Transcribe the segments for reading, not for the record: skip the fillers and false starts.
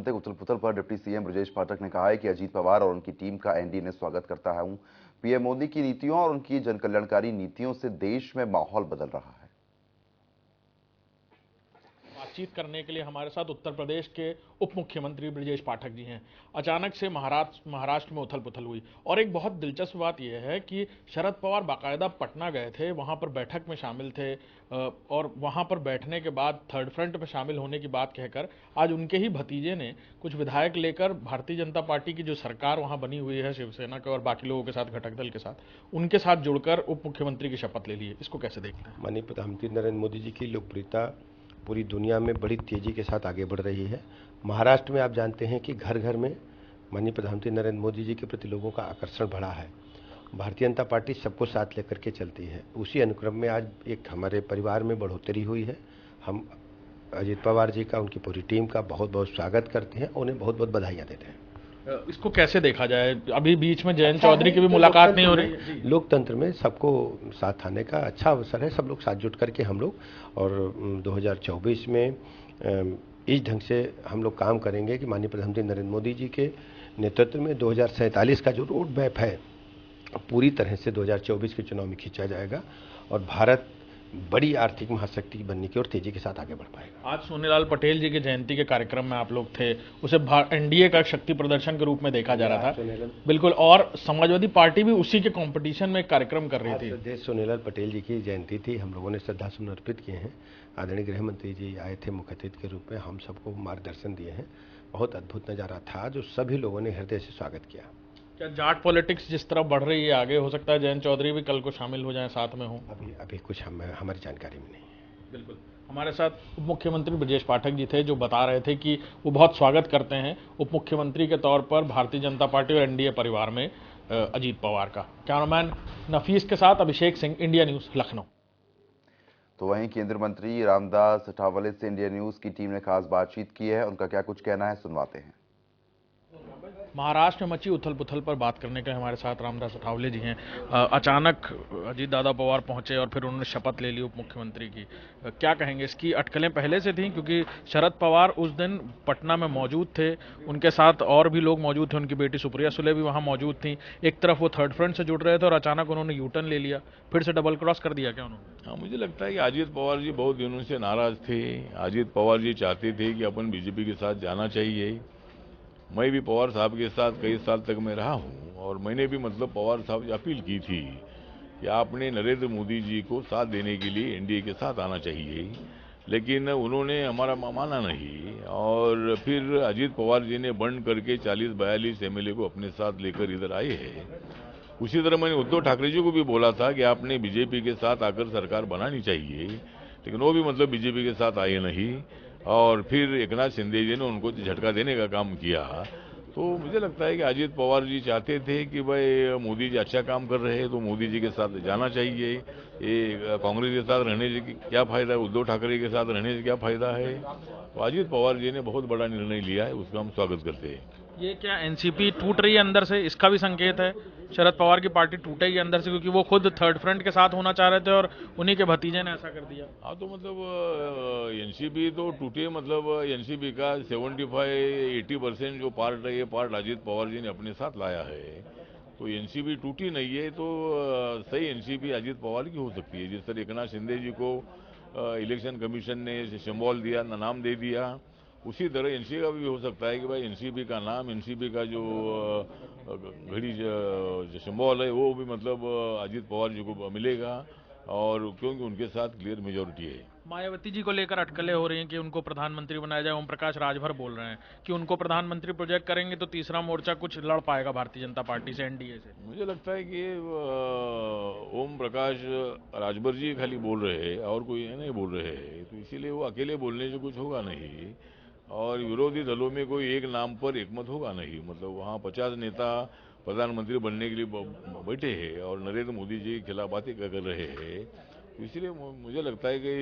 राजनीतिक उथल-पुथल पर डिप्टी सीएम ब्रजेश पाठक ने कहा है कि अजीत पवार और उनकी टीम का एनडीए ने स्वागत करता है। पीएम मोदी की नीतियों और उनकी जनकल्याणकारी नीतियों से देश में माहौल बदल रहा है। बातचीत करने के लिए हमारे साथ उत्तर प्रदेश के उप मुख्यमंत्री ब्रजेश पाठक जी हैं। अचानक से महाराष्ट्र में उथल पुथल हुई और एक बहुत दिलचस्प बात यह है कि शरद पवार बाकायदा पटना गए थे, वहां पर बैठक में शामिल थे और वहां पर बैठने के बाद थर्ड फ्रंट में शामिल होने की बात कहकर आज उनके ही भतीजे ने कुछ विधायक लेकर भारतीय जनता पार्टी की जो सरकार वहां बनी हुई है शिवसेना के और बाकी लोगों के साथ, घटक दल के साथ, उनके साथ जुड़कर उप मुख्यमंत्री की शपथ ले ली है। इसको कैसे देखते हैं? माननीय प्रधानमंत्री नरेंद्र मोदी जी की लोकप्रियता पूरी दुनिया में बड़ी तेजी के साथ आगे बढ़ रही है। महाराष्ट्र में आप जानते हैं कि घर घर में माननीय प्रधानमंत्री नरेंद्र मोदी जी के प्रति लोगों का आकर्षण बढ़ा है। भारतीय जनता पार्टी सबको साथ लेकर के चलती है। उसी अनुक्रम में आज एक हमारे परिवार में बढ़ोतरी हुई है। हम अजीत पवार जी का, उनकी पूरी टीम का बहुत बहुत स्वागत करते हैं, उन्हें बहुत बहुत बधाइयाँ देते हैं। इसको कैसे देखा जाए? अभी बीच में जयंत चौधरी की भी मुलाकात नहीं हो रही है। लोकतंत्र में सबको साथ आने का अच्छा अवसर है। सब लोग साथ जुट करके हम लोग और 2024 में इस ढंग से हम लोग काम करेंगे कि माननीय प्रधानमंत्री नरेंद्र मोदी जी के नेतृत्व में 2047 का जो रोड मैप है पूरी तरह से 2024 के चुनाव में खींचा जाएगा और भारत बड़ी आर्थिक महाशक्ति बनने की ओर तेजी के साथ आगे बढ़ पाएगा। आज सोनीलाल पटेल जी की जयंती के कार्यक्रम में आप लोग थे, उसे एनडीए का शक्ति प्रदर्शन के रूप में देखा जा रहा था। बिल्कुल, और समाजवादी पार्टी भी उसी के कंपटीशन में कार्यक्रम कर रही थी। देश सोनीलाल पटेल जी की जयंती थी, हम लोगों ने श्रद्धासुमन अर्पित किए हैं। आदरणीय गृह मंत्री जी आए थे मुख्य अतिथि के रूप में, हम सबको मार्गदर्शन दिए हैं। बहुत अद्भुत नज़ारा था जो सभी लोगों ने हृदय से स्वागत किया। क्या जाट पॉलिटिक्स जिस तरह बढ़ रही है आगे, हो सकता है जयंत चौधरी भी कल को शामिल हो जाएं, साथ में हो? अभी कुछ हमारी जानकारी में नहीं है। बिल्कुल, हमारे साथ उप मुख्यमंत्री ब्रजेश पाठक जी थे जो बता रहे थे कि वो बहुत स्वागत करते हैं उप मुख्यमंत्री के तौर पर भारतीय जनता पार्टी और एनडीए परिवार में अजीत पवार का। कैमरामैन नफीस के साथ अभिषेक सिंह, इंडिया न्यूज़, लखनऊ। तो वहीं केंद्रीय मंत्री रामदास अठावले से इंडिया न्यूज़ की टीम ने खास बातचीत की है। उनका क्या कुछ कहना है, सुनवाते हैं। महाराष्ट्र में मची उथल पुथल पर बात करने के हमारे साथ रामदास अठावले जी हैं। अचानक अजीत दादा पवार पहुंचे और फिर उन्होंने शपथ ले ली उप मुख्यमंत्री की। क्या कहेंगे? इसकी अटकलें पहले से थी क्योंकि शरद पवार उस दिन पटना में मौजूद थे, उनके साथ और भी लोग मौजूद थे, उनकी बेटी सुप्रिया सुले भी वहां मौजूद थी। एक तरफ वो थर्ड फ्रंट से जुड़ रहे थे और अचानक उन्होंने यू टर्न ले लिया, फिर से डबल क्रॉस कर दिया क्या उन्होंने? हाँ, मुझे लगता है कि अजीत पवार जी बहुत दिनों से नाराज थे। अजीत पवार जी चाहते थे कि अपन बीजेपी के साथ जाना चाहिए। मैं भी पवार साहब के साथ कई साल तक मैं रहा हूँ और मैंने भी पवार साहब से अपील की थी कि आपने नरेंद्र मोदी जी को साथ देने के लिए एनडीए के साथ आना चाहिए, लेकिन उन्होंने हमारा माना नहीं। और फिर अजीत पवार जी ने बंद करके 40-42 एमएलए को अपने साथ लेकर इधर आए हैं। उसी तरह मैंने उद्धव ठाकरे जी को भी बोला था कि आपने बीजेपी के साथ आकर सरकार बनानी चाहिए, लेकिन वो भी बीजेपी के साथ आए नहीं और फिर एकनाथ शिंदे जी ने उनको झटका देने का काम किया। तो मुझे लगता है कि अजीत पवार जी चाहते थे कि भाई मोदी जी अच्छा काम कर रहे हैं तो मोदी जी के साथ जाना चाहिए। ये कांग्रेस के साथ रहने से क्या फ़ायदा है, उद्धव ठाकरे के साथ रहने से क्या फ़ायदा है। तो अजीत पवार जी ने बहुत बड़ा निर्णय लिया है, उसका हम स्वागत करते हैं। ये क्या एनसीपी टूट रही है अंदर से, इसका भी संकेत है? शरद पवार की पार्टी टूटेगी अंदर से क्योंकि वो खुद थर्ड फ्रंट के साथ होना चाह रहे थे और उन्हीं के भतीजे ने ऐसा कर दिया। हाँ, तो एनसीपी तो टूटे, एनसीपी का 75-80% जो पार्ट है, ये पार्ट अजीत पवार जी ने अपने साथ लाया है। तो एनसीपी टूटी नहीं है, तो सही एनसीपी अजीत पवार की हो सकती है। जिस तरह एकनाथ शिंदे जी को इलेक्शन कमीशन ने सिंबल दिया, नाम दे दिया, उसी तरह एनसीपी का भी हो सकता है कि भाई एनसीपी का नाम, एनसीपी का जो घड़ी जो सिंबल है वो भी अजीत पवार जी को मिलेगा और क्योंकि उनके साथ क्लियर मेजोरिटी है। मायावती जी को लेकर अटकलें हो रही हैं कि उनको प्रधानमंत्री बनाया जाए। ओम प्रकाश राजभर बोल रहे हैं कि उनको प्रधानमंत्री प्रोजेक्ट करेंगे तो तीसरा मोर्चा कुछ लड़ पाएगा भारतीय जनता पार्टी से, एनडीए से। मुझे लगता है कि ओम प्रकाश राजभर जी खाली बोल रहे हैं और कोई नहीं बोल रहे हैं, तो इसीलिए वो अकेले बोलने से कुछ होगा नहीं और विरोधी दलों में कोई एक नाम पर एकमत होगा नहीं। वहाँ 50 नेता प्रधानमंत्री बनने के लिए बैठे हैं और नरेंद्र मोदी जी के खिलाफ बातें कर रहे हैं। तो इसलिए मुझे लगता है कि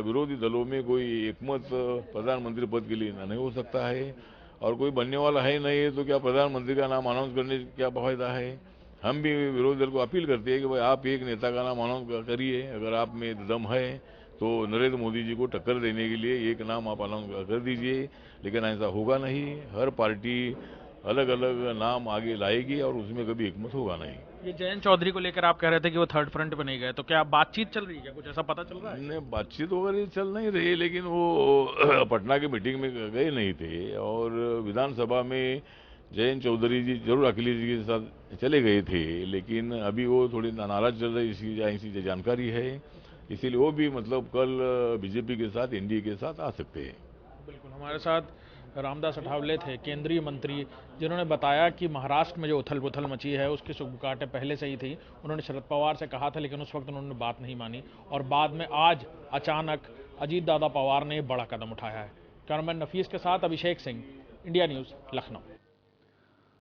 विरोधी दलों में कोई एकमत प्रधानमंत्री पद के लिए नहीं हो सकता है और कोई बनने वाला है नहीं है, तो क्या प्रधानमंत्री का नाम अनाउंस करने से क्या फायदा है। हम भी विरोधी दल को अपील करते हैं कि भाई आप एक नेता का नाम अनाउंस करिए, अगर आप में दम है तो नरेंद्र मोदी जी को टक्कर देने के लिए एक नाम आप अनाउंस कर दीजिए, लेकिन ऐसा होगा नहीं। हर पार्टी अलग अलग नाम आगे लाएगी और उसमें कभी एकमत होगा नहीं। ये जयंत चौधरी को लेकर आप कह रहे थे कि वो थर्ड फ्रंट पे नहीं गए, तो क्या बातचीत चल रही है, क्या कुछ ऐसा पता चल रहा है? नहीं, बातचीत वगैरह चल नहीं रही, लेकिन वो पटना की मीटिंग में गए नहीं थे और विधानसभा में जयंत चौधरी जी जरूर अखिलेश जी के साथ चले गए थे, लेकिन अभी वो थोड़ी नाराज चल रहे, इसकी जानकारी है, इसीलिए वो भी मतलब कल बीजेपी के साथ, एनडीए के साथ आ सकते हैं। बिल्कुल, हमारे साथ रामदास अठावले थे, केंद्रीय मंत्री, जिन्होंने बताया कि महाराष्ट्र में जो उथल पुथल मची है उसकी सुगबुगाहटें पहले से ही थी। उन्होंने शरद पवार से कहा था, लेकिन उस वक्त उन्होंने बात नहीं मानी और बाद में आज अचानक अजीत दादा पवार ने बड़ा कदम उठाया है। कैमरामैन नफीस के साथ अभिषेक सिंह, इंडिया न्यूज़, लखनऊ।